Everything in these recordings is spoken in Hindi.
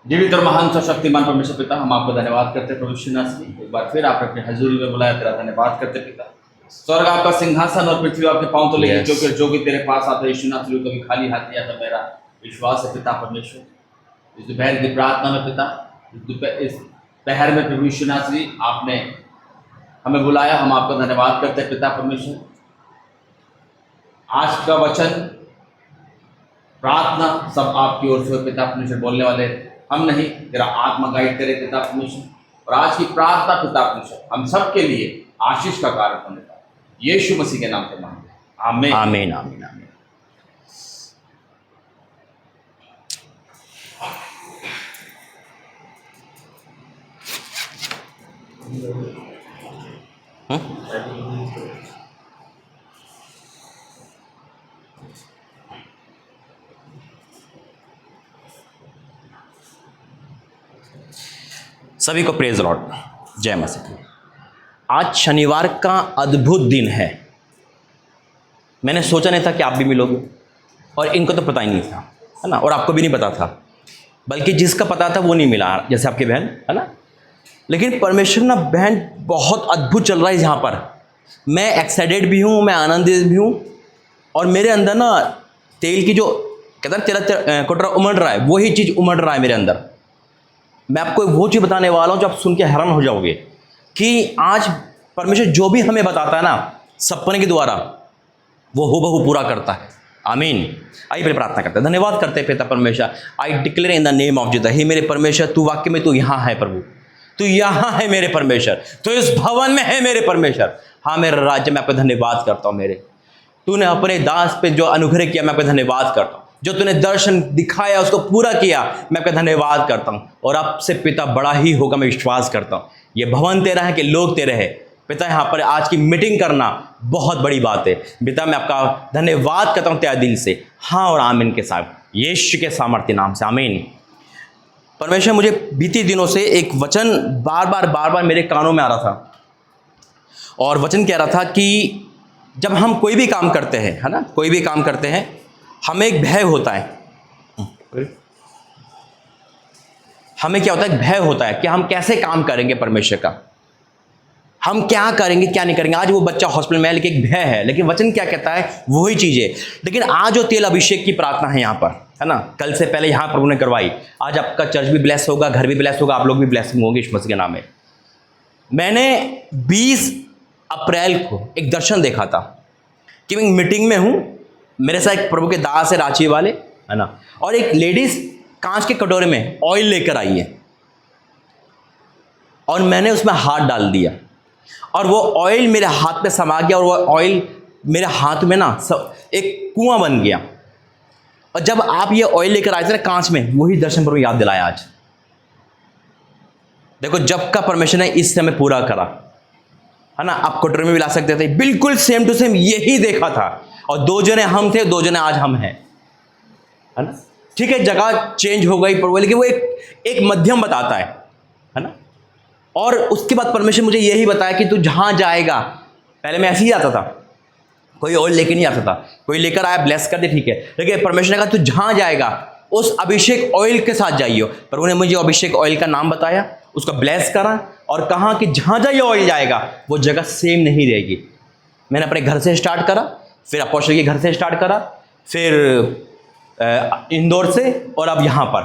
जीवित और महान शक्तिमान परमेश्वर पिता, हम आपको धन्यवाद करते हैं प्रभु यीशु मसीह। एक बार फिर आप अपनी हजूरी में बुलाया, तेरा धन्यवाद करते पिता। स्वर्ग आपका सिंहासन और पृथ्वी आपके पांव तले है। जो भी तेरे पास आता है यीशु मसीह, कभी खाली हाथ नहीं आता। मेरा विश्वास है पिता परमेश्वर, इस दोपहर की प्रार्थना में पिता, इस पहर में प्रभु यीशु मसीह आपने हमें बुलाया, हम आपका धन्यवाद करते हैं पिता परमेश्वर। आज का वचन प्रार्थना सब आपकी ओर से पिता परमेश्वर, बोलने वाले हम नहीं, तेरा आत्मा गाइड करे पिता परमेश्वर। और आज की प्रार्थना पिता परमेश्वर हम सब के लिए आशीष का कारण बने, यीशु मसीह के नाम से मांगते हैं, आमीन आमीन आमीन आमीन। सभी को प्रेज लॉर्ड, जय मसीह। आज शनिवार का अद्भुत दिन है। मैंने सोचा नहीं था कि आप भी मिलोगे, और इनको तो पता ही नहीं था, है ना, और आपको भी नहीं पता था, बल्कि जिसका पता था वो नहीं मिला, जैसे आपकी बहन, है ना। लेकिन परमेश्वर ना बहन बहुत अद्भुत चल रहा है यहाँ पर। मैं एक्साइटेड भी हूँ, मैं आनंदित भी हूँ, और मेरे अंदर ना तेल की जो कहता है तेरा कोटरा उमड़ रहा है, वही चीज़ उमड़ रहा है मेरे अंदर। मैं आपको वो चीज़ बताने वाला हूँ जो आप सुन के हैरान हो जाओगे कि आज परमेश्वर जो भी हमें बताता है ना सपने के द्वारा, वो हूबहू पूरा करता है। आमीन। आइए पहले प्रार्थना करते हैं। धन्यवाद करते हैं पिता परमेश्वर। I declare in the name of Jesus, हे मेरे परमेश्वर, तू वाक्य में तू यहाँ है प्रभु, तू यहाँ है मेरे परमेश्वर, तू इस भवन में है मेरे परमेश्वर। हाँ मेरे राज्य में आपका धन्यवाद करता हूँ। मेरे तूने अपने दास पे जो अनुग्रह किया, मैं आपका धन्यवाद करता हूँ। जो तूने दर्शन दिखाया उसको पूरा किया, मैं आपका धन्यवाद करता हूँ। और अब से पिता बड़ा ही होगा, मैं विश्वास करता हूँ। ये भवन तेरा है कि लोग तेरे हैं पिता। यहाँ पर आज की मीटिंग करना बहुत बड़ी बात है पिता। मैं आपका धन्यवाद करता हूँ तहे दिल से। हाँ और आमीन के साथ, यीशु के सामर्थ्य नाम से आमीन। परमेश्वर, मुझे बीते दिनों से एक वचन बार बार मेरे कानों में आ रहा था, और वचन कह रहा था कि जब हम कोई भी काम करते हैं, है ना, कोई भी काम करते हैं, हमें एक भय होता है। हमें क्या होता है? भय होता है कि हम कैसे काम करेंगे परमेश्वर का, हम क्या करेंगे क्या नहीं करेंगे। आज वो बच्चा हॉस्पिटल में है, लेकिन एक भय है। लेकिन वचन क्या कहता है? वही चीज़ है। लेकिन आज जो तेल अभिषेक की प्रार्थना है यहाँ पर, है ना, कल से पहले यहाँ प्रभु ने करवाई। आज आपका चर्च भी ब्लेस होगा, घर भी ब्लेस होगा, आप लोग भी ब्लेसिंग होंगे यीशु मसीह के नाम में। मैंने 20 अप्रैल को एक दर्शन देखा था कि मैं मीटिंग में हूँ, मेरे साथ एक प्रभु के दास है रांची वाले, है ना, और एक लेडीज कांच के कटोरे में ऑयल लेकर आई है, और मैंने उसमें हाथ डाल दिया, और वो ऑयल मेरे हाथ पे समा गया, और वो ऑयल मेरे हाथ में ना एक कुआं बन गया। और जब आप ये ऑयल लेकर आए थे ना कांच में, वही दर्शन प्रभु याद दिलाया आज। देखो, जब का परमेश्वर ने इस समय पूरा करा, है ना। आप कटोरे में भी ला सकते थे, बिल्कुल सेम टू सेम यही देखा था। और 2 जने हम थे, 2 जने आज हम हैं, है ना। ठीक है, जगह चेंज हो गई पर लेकिन वो एक मध्यम बताता है ना। और उसके बाद परमेश्वर मुझे यही बताया कि तू जहाँ जाएगा, पहले मैं ऐसे ही आता था, कोई ऑयल लेके नहीं आता था, कोई लेकर आया ब्लेस कर दे, ठीक है। लेकिन परमेश्वर ने कहा तू जहाँ जाएगा उस अभिषेक ऑयल के साथ जाइयो। प्रभु ने मुझे अभिषेक ऑयल का नाम बताया, उसका ब्लेस करा, और कहा कि जहाँ जाइए ऑयल जाएगा वो जगह सेम नहीं रहेगी। मैंने अपने घर से स्टार्ट करा, फिर अपोस्टल के घर से स्टार्ट करा, फिर इंदौर से, और अब यहाँ पर,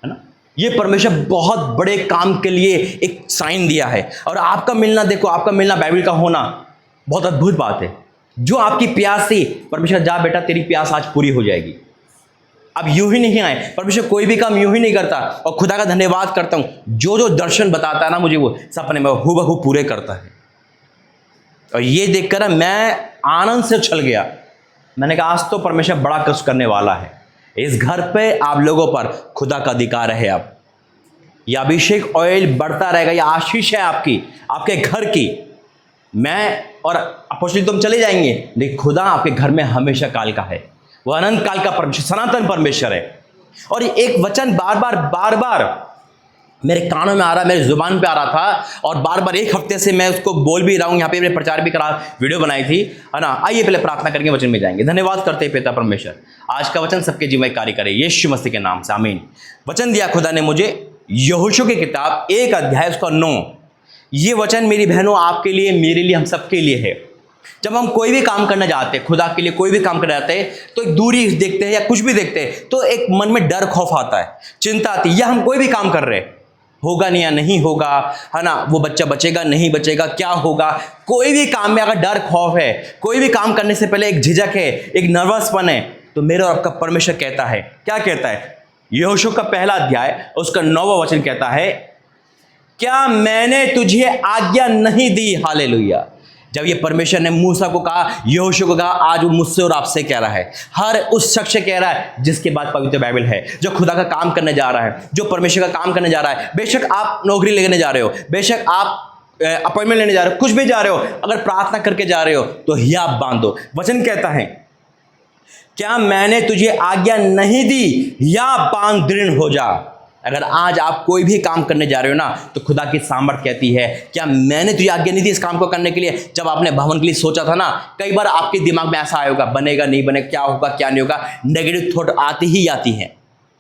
है ना। ये परमेश्वर बहुत बड़े काम के लिए एक साइन दिया है। और आपका मिलना, देखो, आपका मिलना, बाइबल का होना बहुत अद्भुत बात है। जो आपकी प्यास थी, परमेश्वर जा बेटा तेरी प्यास आज पूरी हो जाएगी। अब यूं ही नहीं आए, परमेश्वर कोई भी काम यूं ही नहीं करता। और खुदा का धन्यवाद करता हूँ, जो दर्शन बताता है ना मुझे, वो सपने में हूबहू पूरे करता है। और ये देखकर मैं आनंद से उछल गया। मैंने कहा आज तो परमेश्वर बड़ा कुछ करने वाला है। इस घर पे आप लोगों पर खुदा का अधिकार है। अब यह अभिषेक ऑयल बढ़ता रहेगा, यह आशीष है आपकी, आपके घर की। मैं और अपोस्टल तुम चले जाएंगे, लेकिन खुदा आपके घर में हमेशा काल का है। वह अनंत काल का परमेश्वर, सनातन परमेश्वर है। और एक वचन बार बार मेरे कानों में आ रहा, मेरी जुबान पे आ रहा था, और बार बार एक हफ्ते से मैं उसको बोल भी रहा हूँ, यहाँ पे मैंने प्रचार भी करा, वीडियो बनाई थी, है ना। आइए पहले प्रार्थना करके वचन में जाएंगे। धन्यवाद करते हैं पिता परमेश्वर, आज का वचन सबके जीवन में कार्य करे यीशु मसीह के नाम से, आमीन। वचन दिया खुदा ने मुझे, यहोशू की किताब 1 अध्याय उसका 9। ये वचन मेरी बहनों आपके लिए, मेरे लिए, हम सबके लिए है। जब हम कोई भी काम करने जाते हैं, खुदा के लिए कोई भी काम करने जाते हैं, तो एक दूरी देखते हैं या कुछ भी देखते हैं तो एक मन में डर खौफ आता है, चिंता आती है। या हम कोई भी काम कर रहे हैं, होगा नहीं या नहीं होगा, है ना, वो बच्चा बचेगा नहीं बचेगा, क्या होगा। कोई भी काम में अगर डर खौफ है, कोई भी काम करने से पहले एक झिझक है, एक नर्वसपन है, तो मेरा और आपका परमेश्वर कहता है, क्या कहता है? यहोशू का 1 अध्याय उसका 9वां वचन कहता है, क्या मैंने तुझे आज्ञा नहीं दी? हालेलुया। जब ये परमेश्वर ने मूसा को कहा, यहोशू को कहा, आज वो मुझसे और आपसे कह रहा है, हर उस शख्स से कह रहा है जिसके बाद पवित्र बाइबल है, जो खुदा का काम करने जा रहा है, जो परमेश्वर का काम करने जा रहा है। बेशक आप नौकरी लेने जा रहे हो, बेशक आप अपॉइंटमेंट लेने जा रहे हो, कुछ भी जा रहे हो, अगर प्रार्थना करके जा रहे हो तो हियाब बांधो। वचन कहता है, क्या मैंने तुझे आज्ञा नहीं दी, या बांध दृढ़ हो जा। अगर आज आप कोई भी काम करने जा रहे हो ना, तो खुदा की सामर्थ कहती है, क्या मैंने तुझे आज्ञा नहीं दी इस काम को करने के लिए? जब आपने भवन के लिए सोचा था ना, कई बार आपके दिमाग में ऐसा आएगा, बनेगा नहीं बनेगा, क्या होगा क्या नहीं होगा, नेगेटिव थॉट आती ही आती है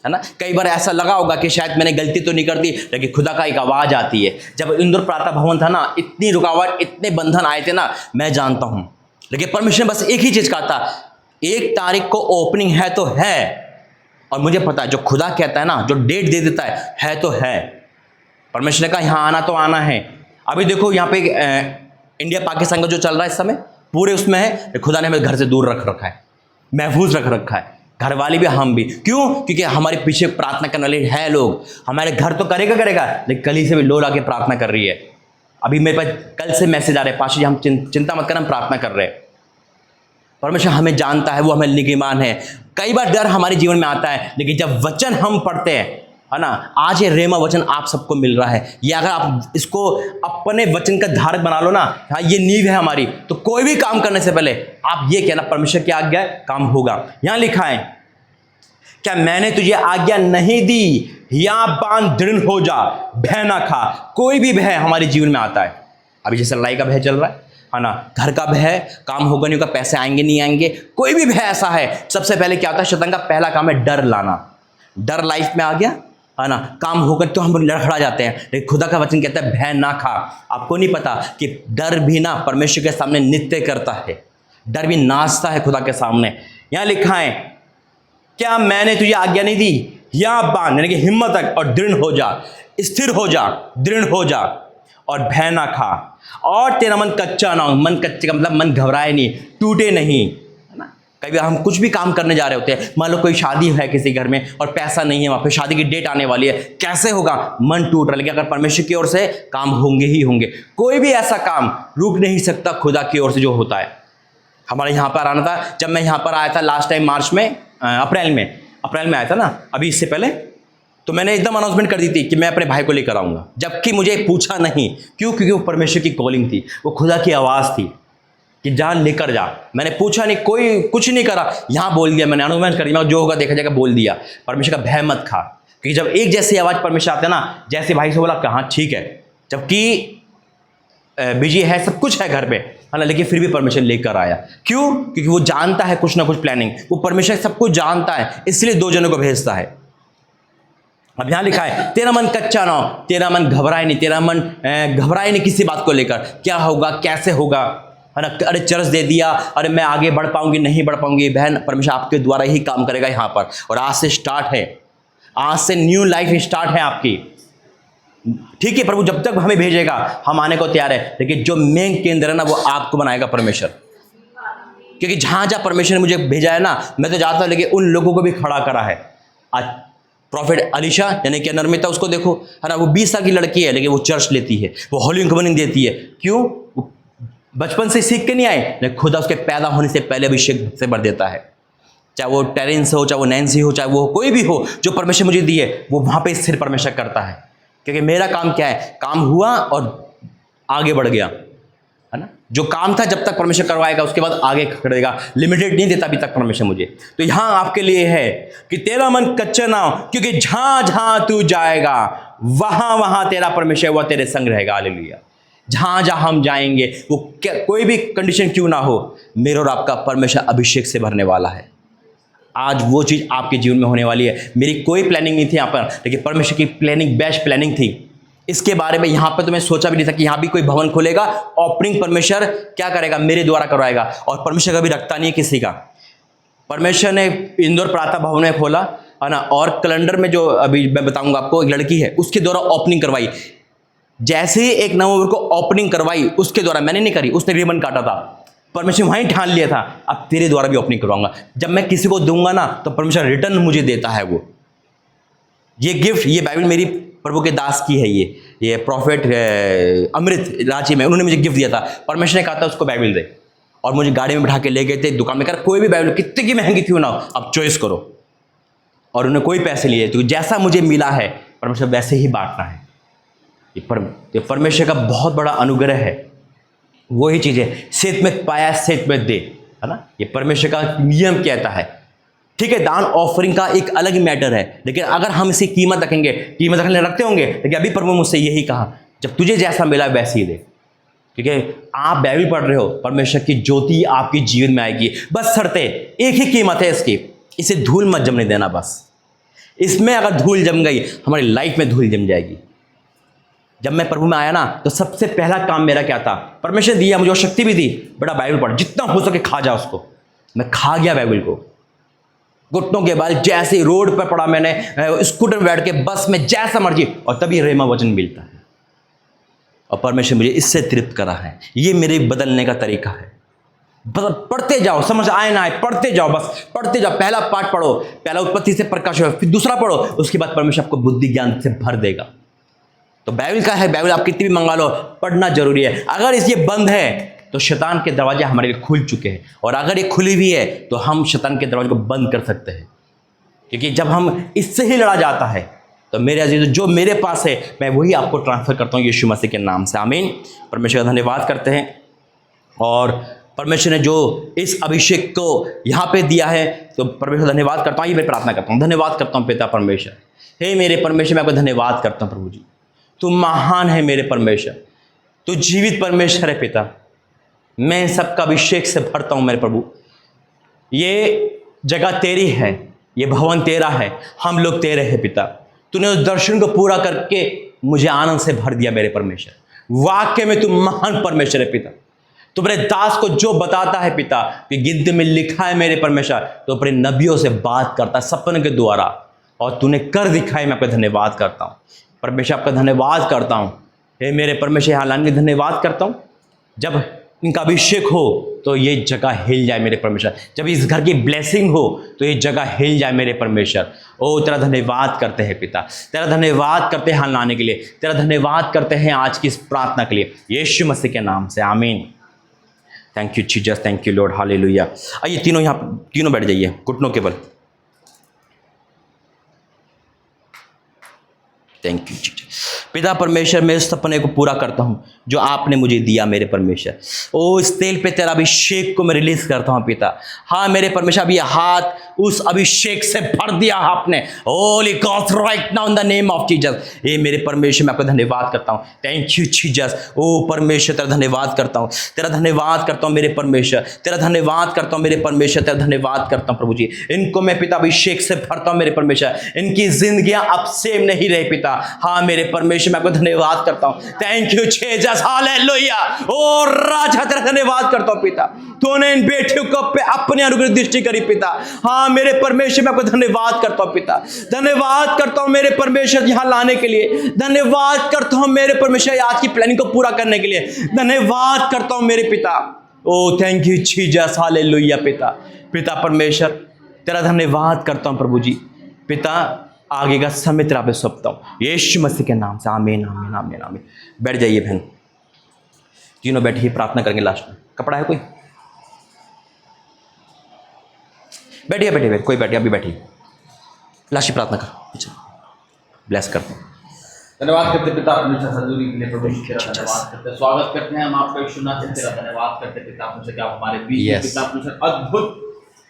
ना। कई बार ऐसा लगा होगा कि शायद मैंने गलती तो नहीं कर दी, लेकिन खुदा का एक आवाज़ आती है। जब इंदौर प्रार्थना भवन था ना, इतनी रुकावट, इतने बंधन आए थे ना, मैं जानता हूँ, लेकिन परमेश्वर ने बस एक ही चीज़ कहा था, 1 तारीख को ओपनिंग है तो है। और मुझे पता है, जो खुदा कहता है ना, जो डेट दे देता है तो है। परमेश्वर ने कहा यहाँ आना तो आना है। अभी देखो यहाँ पे इंडिया पाकिस्तान का जो चल रहा है इस समय, पूरे उसमें है, खुदा ने हमें घर से दूर रख रखा है, महफूज रख रखा है, घर वाले भी हम भी। क्यों? क्योंकि हमारे पीछे प्रार्थना करने वाले हैं लोग। हमारे घर तो करेगा, लेकिन कल ही से भी लोग आके प्रार्थना कर रही है। अभी मेरे पास कल से मैसेज आ रहे हैं, पाशा जी हम चिंता मत कर, हम प्रार्थना कर रहे हैं। परमेश्वर हमें जानता है, वो हमें निगरान है। कई बार डर हमारे जीवन में आता है, लेकिन जब वचन हम पढ़ते हैं, है ना, आज ये रेमा वचन आप सबको मिल रहा है, ये अगर आप इसको अपने वचन का धारक बना लो ना, हाँ ये नींव है हमारी, तो कोई भी काम करने से पहले आप ये कहना, परमेश्वर की आज्ञा है, काम होगा। यहां लिखा है, क्या मैंने तुझे आज्ञा नहीं दी, या बांध दृढ़ हो जा, भय ना खा। कोई भी भय हमारे जीवन में आता है। अभी जैसे लड़ाई का भय चल रहा है ना, घर का भय, काम होगा नहीं होगा, पैसे आएंगे नहीं आएंगे, कोई भी भय ऐसा है, सबसे पहले क्या होता है? शैतान का पहला काम है डर लाना। डर लाइफ में आ गया, है ना, काम होकर तो हम लड़खड़ा जाते हैं। लेकिन खुदा का वचन कहता है भय ना खा। आपको नहीं पता कि डर भी ना परमेश्वर के सामने नृत्य करता है, डर भी नाचता है खुदा के सामने। यहाँ लिखा है, क्या मैंने तुझे आज्ञा नहीं दी, या बांध, यानी कि हिम्मत रख और दृढ़ हो जा, स्थिर हो जा, दृढ़ हो जा, और भय ना खा, और तेरा मन कच्चा ना हो। मन कच्चे का मतलब मन घबराए नहीं, टूटे नहीं, है ना। कभी हम कुछ भी काम करने जा रहे होते हैं, मान लो कोई शादी है किसी घर में और पैसा नहीं है, वहाँ पे शादी की डेट आने वाली है, कैसे होगा? मन टूट रहा है। लेकिन अगर परमेश्वर की ओर से काम होंगे ही होंगे। कोई भी ऐसा काम रुक नहीं सकता खुदा की ओर से जो होता है। हमारे यहाँ पर आना था, जब मैं यहाँ पर आया था लास्ट टाइम मार्च में, अप्रैल में आया था ना, अभी इससे पहले, तो मैंने एकदम अनाउंसमेंट कर दी थी कि मैं अपने भाई को लेकर आऊँगा, जबकि मुझे पूछा नहीं। क्यों? क्योंकि वो परमेश्वर की कॉलिंग थी, वो खुदा की आवाज़ थी कि जा लेकर जा। मैंने पूछा नहीं, कोई कुछ नहीं करा, यहाँ बोल दिया मैंने, अनाउंसमेंट कर दिया, जो होगा देखा जाएगा, बोल दिया। परमेश्वर का भय मत खा, क्योंकि जब एक जैसी आवाज़ परमेश्वर आते हैं ना, जैसे भाई से बोला कि हाँ ठीक है, जबकि बिजी है, सब कुछ है घर पे, है ना, लेकिन फिर भी परमेश्वर लेकर आया। क्यों? क्योंकि वो जानता है कुछ ना कुछ प्लानिंग, वो परमेश्वर सब कुछ जानता है, इसलिए 2 जनों को भेजता है। अब यहाँ लिखा है, तेरा मन कच्चा ना हो, तेरा मन घबराए नहीं, तेरा मन घबराए नहीं किसी बात को लेकर, क्या होगा कैसे होगा, है ना। अरे चर्च दे दिया, अरे मैं आगे बढ़ पाऊंगी नहीं बढ़ पाऊंगी, बहन परमेश्वर आपके द्वारा ही काम करेगा यहाँ पर। और आज से स्टार्ट है, आज से न्यू लाइफ स्टार्ट है आपकी। ठीक है, प्रभु जब तक हमें भेजेगा हम आने को तैयार है, लेकिन जो मेन केंद्र है ना, वो आपको बनाएगा परमेश्वर। क्योंकि जहाँ जहाँ परमेश्वर ने मुझे भेजा है ना, मैं तो जाता हूँ, लेकिन उन लोगों को भी खड़ा करा है। आज प्रॉफिट अलीशा यानी कि नर्मिता, उसको देखो, है ना, वो 20 साल की लड़की है, लेकिन वो चर्च लेती है, वो होली कम्युनियन देती है। क्यों? बचपन से सीख के नहीं आए, लेकिन खुदा उसके पैदा होने से पहले अभिषेक से भर देता है। चाहे वो टेरेंस हो, चाहे वो नैन्सी हो, चाहे वो कोई भी हो, जो परमेश्वर मुझे दिए, वो वहाँ पे स्थिर परमेश्वर करता है। क्योंकि मेरा काम क्या है? काम हुआ और आगे बढ़ गया, है ना। जो काम था जब तक परमेश्वर करवाएगा उसके बाद आगे करेगा, लिमिटेड नहीं देता अभी तक परमेश्वर मुझे। तो यहाँ आपके लिए है कि तेरा मन कच्चा ना हो, क्योंकि जहां जहां तू जाएगा वहां वहां तेरा परमेश्वर वह तेरे संग रहेगा। हालेलुया। जहां जहां हम जाएंगे वो कोई भी कंडीशन क्यों ना हो, मेरे और आपका परमेश्वर अभिषेक से भरने वाला है। आज वो चीज़ आपके जीवन में होने वाली है। मेरी कोई प्लानिंग नहीं थी यहाँ पर, लेकिन परमेश्वर की प्लानिंग बेस्ट प्लानिंग थी। इसके बारे में यहाँ पर तो मैं सोचा भी नहीं था कि यहाँ भी कोई भवन खोलेगा, ओपनिंग परमेश्वर क्या करेगा, मेरे द्वारा करवाएगा। और परमेश्वर कभी रखता नहीं है किसी का। परमेश्वर ने इंदौर प्रार्थना भवन में खोला है ना, और कैलेंडर में जो अभी मैं बताऊंगा आपको, एक लड़की है उसके द्वारा ओपनिंग करवाई। जैसे ही 1 नवंबर को ओपनिंग करवाई उसके द्वारा, मैंने नहीं करी, उसने रिबन काटा था। परमेश्वर वहीं ठान लिया था अब तेरे द्वारा भी ओपनिंग करवाऊंगा। जब मैं किसी को दूंगा ना तो परमेश्वर रिटर्न मुझे देता है वो। ये गिफ्ट, ये बाइबल मेरी प्रभु के दास की है, ये प्रॉफिट अमृत रांची में उन्होंने मुझे गिफ्ट दिया था। परमेश्वर ने कहा था उसको बाइबल दे, और मुझे गाड़ी में बिठा के ले गए थे दुकान में, कर कोई भी बाइबल कितनी की महंगी क्यों ना हो अब चॉइस करो। और उन्हें कोई पैसे लिए, तो जैसा मुझे मिला है परमेश्वर वैसे ही बांटना है। ये परमेश्वर का बहुत बड़ा अनुग्रह है। वही चीज़ है, सेत में पाया सेत में दे, है ना। ये परमेश्वर का नियम कहता है। ठीक है, दान ऑफरिंग का एक अलग मैटर है, लेकिन अगर हम इसी कीमत रखेंगे, कीमत रखने रखते होंगे, लेकिन अभी प्रभु मुझसे यही कहा, जब तुझे जैसा मिला वैसे ही दे। ठीक है, आप बाइबल पढ़ रहे हो, परमेश्वर की ज्योति आपके जीवन में आएगी। बस शर्तें एक ही कीमत है इसकी, इसे धूल मत जमने देना। बस इसमें अगर धूल जम गई, हमारी लाइफ में धूल जम जाएगी। जब मैं प्रभु में आया ना, तो सबसे पहला काम मेरा क्या था, परमेश्वर दिया मुझे और शक्ति भी दी, बड़ा बाइबल पढ़, जितना हो सके खा जा उसको। मैं खा गया बाइबल को, घुटनों के बाल, जैसे रोड पर पड़ा मैंने, स्कूटर में बैठ के, बस में, जैसा मर्जी, और तभी रेमा वचन मिलता है। और परमेश्वर मुझे इससे तृप्त करा है। ये मेरे बदलने का तरीका है। पढ़ते जाओ, समझ आए ना आए, पढ़ते जाओ, बस पढ़ते जाओ। पहला पाठ पढ़ो, पहला उत्पत्ति से प्रकाश हो, फिर दूसरा पढ़ो, उसके बाद परमेश्वर आपको बुद्धि ज्ञान से भर देगा। तो बाइबल का है, बाइबल आप कितनी भी मंगा लो, पढ़ना जरूरी है। अगर ये बंद है तो शैतान के दरवाजे हमारे लिए खुल चुके हैं, और अगर ये खुली हुई है तो हम शैतान के दरवाजे को बंद कर सकते हैं। क्योंकि जब हम इससे ही लड़ा जाता है, तो मेरे अजीज जो मेरे पास है मैं वही आपको ट्रांसफर करता हूँ यीशु मसीह के नाम से। आमीन। परमेश्वर का धन्यवाद करते हैं। और परमेश्वर ने जो इस अभिषेक को यहाँ पे दिया है, तो परमेश्वर धन्यवाद करता हूँ। ये मैं प्रार्थना करता हूँ, धन्यवाद करता हूँ पिता परमेश्वर। हे मेरे परमेश्वर, मैं आपको धन्यवाद करता हूँ प्रभु जी। तू महान है मेरे परमेश्वर, तू जीवित परमेश्वर है पिता। मैं सबका अभिषेक से भरता हूँ मेरे प्रभु। ये जगह तेरी है, ये भवन तेरा है, हम लोग तेरे हैं पिता। तूने उस दर्शन को पूरा करके मुझे आनंद से भर दिया मेरे परमेश्वर। वाक्य में तू महान परमेश्वर है पिता। तू अपने दास को जो बताता है पिता, कि गिनती में लिखा है मेरे परमेश्वर, तो अपने नबियों से बात करता है सपने के द्वारा, और तूने कर दिखाई। मैं आपका धन्यवाद करता हूँ परमेश्वर, आपका धन्यवाद करता हूँ। हे मेरे परमेश्वर, यहाँ लाने के धन्यवाद करता हूँ। जब इनका अभिषेक हो तो ये जगह हिल जाए मेरे परमेश्वर। जब इस घर की ब्लेसिंग हो तो ये जगह हिल जाए मेरे परमेश्वर। ओ तेरा धन्यवाद करते हैं पिता, तेरा धन्यवाद करते हैं यहाँ लाने के लिए, तेरा धन्यवाद करते हैं आज की इस प्रार्थना के लिए, यीशु मसीह के नाम से आमीन। Thank you Jesus, thank you Lord, hallelujah. आइए तीनों यहाँ, तीनों बैठ जाइए घुटनों के बल। Thank you Jesus. पिता परमेश्वर, मैं इस सपने को पूरा करता हूँ जो आपने मुझे दिया मेरे परमेश्वर। ओ इस तेल पे तेरा अभिषेक को मैं रिलीज करता हूँ पिता। हाँ मेरे परमेश्वर, अभी हाथ उस अभिषेक से भर दिया आपने। Holi God right now in the name of Jesus. ये मेरे परमेश्वर, मैं आपका धन्यवाद करता हूँ। Thank you Jesus. ओ परमेश्वर, तेरा धन्यवाद करता हूँ, तेरा धन्यवाद करता हूँ मेरे परमेश्वर, तेरा धन्यवाद करता हूँ मेरे परमेश्वर, तेरा धन्यवाद करता हूँ प्रभु जी। इनको मैं पिता अभिषेक से भरता हूँ मेरे परमेश्वर। इनकी जिंदगियां अब सेम नहीं रहे पिता। हाँ मेरे परमेश्वर, मैं आपको धन्यवाद करता हूँ। Thank you Jesus, hallelujah. ओ राजा, तेरा धन्यवाद करता हूँ पिता। तूने इन बेटियों को पे अपने अनुग्रह दृष्टि करी पिता। हाँ मेरे परमेश्वर, मैं आपको धन्यवाद करता हूँ पिता। धन्यवाद करता हूँ मेरे परमेश्वर यहाँ लाने के लिए। धन्यवाद करता हूँ मेरे परमेश्वर आज की प्लानिंग को पूरा करने के लिए। धन्यवाद करता हूँ मेरे पिता। ओ थैंक यू जीसस, हालेलुया पिता। पिता परमेश्वर, तेरा धन्यवाद करता हूँ प्रभु जी। पिता आगे का समय तेरा पे सौंपता हूँ यीशु मसीह के नाम से, आमीन आमीन आमीन आमीन। बैठ जाइए बहन, तीनों बैठिए, प्रार्थना करेंगे। लास्ट में कपड़ा है कोई? बैठिए बैठिए, कोई बैठिए, अभी बैठिए, लास्ट प्रार्थना कर, ब्लेस करता हूँ। धन्यवाद करते पिता परमेश्वर हजूरी के लिए प्रभु यीशु तेरा धन्यवाद करते स्वागत करते हैं हम आपका यीशु नाम से तेरा धन्यवाद करते पिता परमेश्वर कि आप हमारे बीच में Yes. पिता परमेश्वर अद्भुत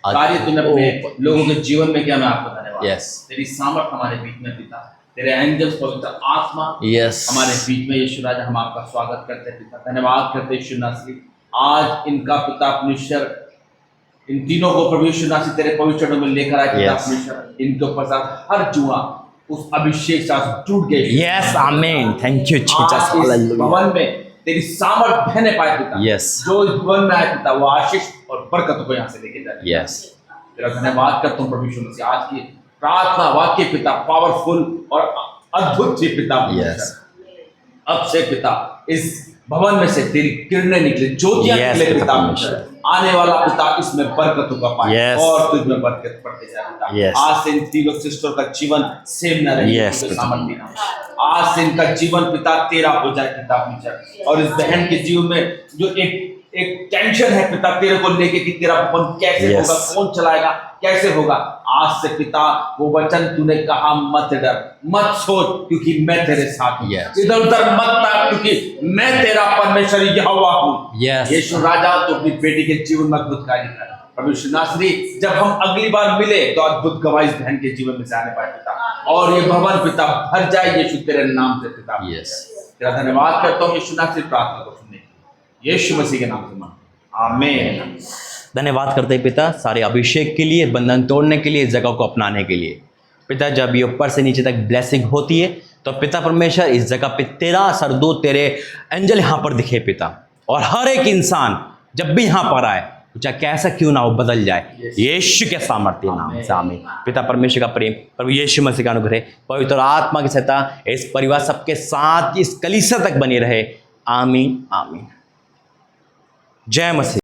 कार्य तूने अपने लोगों के जीवन में किया मैं आपको धन्यवाद Yes. तेरी सामर्थ हमारे बीच में पिता तेरे एंजल्स पवित्र आत्मा Yes. हमारे बीच में यीशु राजा हम आपका स्वागत करते हैं पिता धन्यवाद करते यीशु नासरी आज इनका पिता परमेश्वर इन तीनों को प्रभु यीशु नासरी तेरे पवित्र चरणों में लेकर आए पिता Yes. परमेश्वर इनके ऊपर साथ हर जुआ उस अभिषेक साथ टूट गए Yes, Amen. Thank you, Jesus. आज इस Hallelujah. भवन में तेरी सामर्थ बहने पाए पिता Yes. जो इस भवन में आए पिता वो आशीष और बरकत को यहाँ से लेके जाए Yes. तेरा धन्यवाद करता हूँ प्रभु यीशु मसीह आज की प्रार्थना वाक्य पिता पावरफुल और अद्भुत थी पिता Yes. अब से पिता इस भवन में से तेरी किरणें निकले ज्योतियां Yes, निकले पिता पिता परमेश्वर। आने वाला पिता इसमें बरकतों का पाए Yes. और तुझ में बरकत बढ़ते जाए पिता Yes. आज से इन तीनों सिस्टर का जीवन सेम न रहे Yes, तुझे पिता। सामर्थ्य देना आज से इनका जीवन पिता तेरा हो जाए पिता परमेश्वर और इस बहन के जीवन में जो एक टेंशन है पिता तेरे को लेके कि तेरा भवन कैसे Yes. होगा कौन चलाएगा कैसे होगा आज से पिता वो वचन तूने कहा मत डर मत सोच क्योंकि मैं तेरे साथ हूँ Yes. इधर उधर मत ताक क्योंकि मैं तेरा परमेश्वर यहोवा हूँ Yes. यीशु राजा तो अपनी बेटी के जीवन में अद्भुत कार्य कर प्रभु यीशु नासरी जब हम अगली बार मिले तो अद्भुत गवाही इस बहन के जीवन में से आने पाए पिता और ये भवन पिता भर जाए यीशु तेरे नाम से पिता Yes. तेरा धन्यवाद करता हूँ यीशु नासरी प्रार्थना को सुनने के लिए। यीशु मसीह के नाम से मांगता हूं। आमीन धन्यवाद करते हैं पिता सारे अभिषेक के लिए बंधन तोड़ने के लिए इस जगह को अपनाने के लिए पिता जब ये ऊपर से नीचे तक ब्लेसिंग होती है तो पिता परमेश्वर इस जगह पे तेरा सरदूत तेरे एंजल यहाँ पर दिखे पिता और हर एक इंसान जब भी यहाँ पर आए चाहे कैसा क्यों ना हो बदल जाए यीशु के सामर्थ्य नाम से आमीन पिता परमेश्वर का प्रेम प्रभु यीशु मसीह का अनुग्रह पवित्र आत्मा की सहायता इस परिवार सबके साथ इस कलीसिया तक बनी रहे आमीन आमीन जय मसीह।